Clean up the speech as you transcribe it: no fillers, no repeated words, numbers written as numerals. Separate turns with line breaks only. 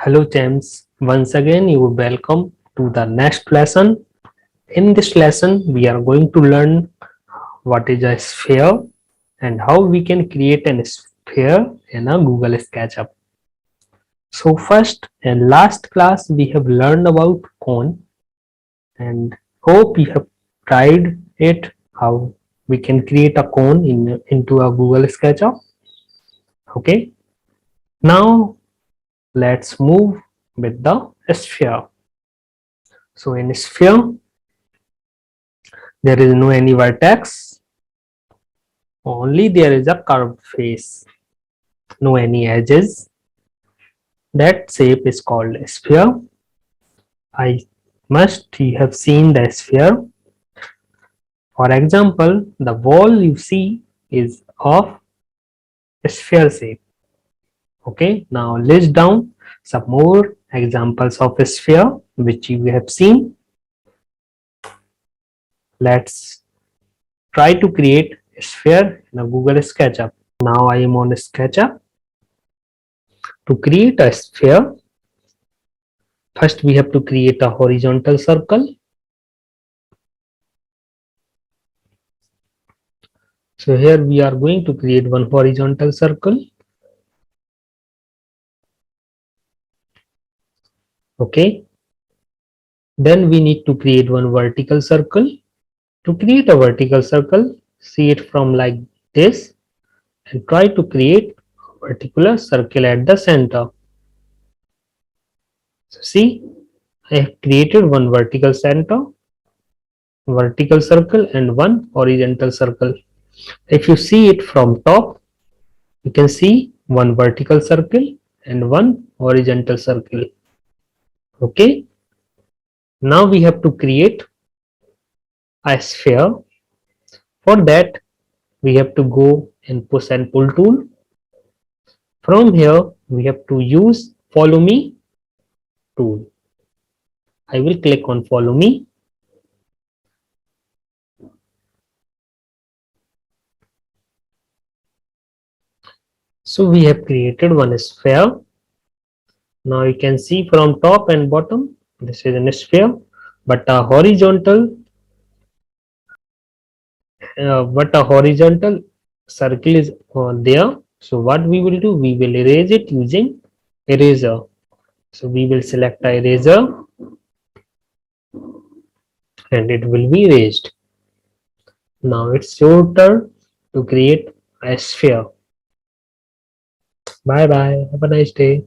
Hello champs, once again you are welcome to the next lesson. In this lesson we are going to learn what is a sphere and how we can create a sphere in a Google Sketchup. So first in last class we have learned about cone and hope you have tried it how we can create a cone into a Google Sketchup. Okay, now let's move with the sphere. So in sphere there is no any vertex, only there is a curved face, no any edges. That shape is called a sphere. I must you have seen the sphere. For example, the wall you see is of a sphere shape. Okay, now list down some more examples of a sphere which you have seen. Let's try to create a sphere in a Google SketchUp. Now I am on SketchUp. To create a sphere, first we have to create a horizontal circle. So here we are going to create one horizontal circle. Okay. Then we need to create one vertical circle. To create a vertical circle, see it from like this and try to create a particular circle at the center. So see, I have created one vertical circle and one horizontal circle. If you see it from top, you can see one vertical circle and one horizontal circle. Okay, now we have to create a sphere. For that we have to go and push and pull tool. From here we have to use follow me tool. I will click on follow me. So we have created one sphere. Now you can see from top and bottom this is a sphere, but a horizontal circle is there. So what we will do, we will erase it using eraser. So we will select a eraser and it will be erased. Now it's your turn to create a sphere. Bye bye, have a nice day.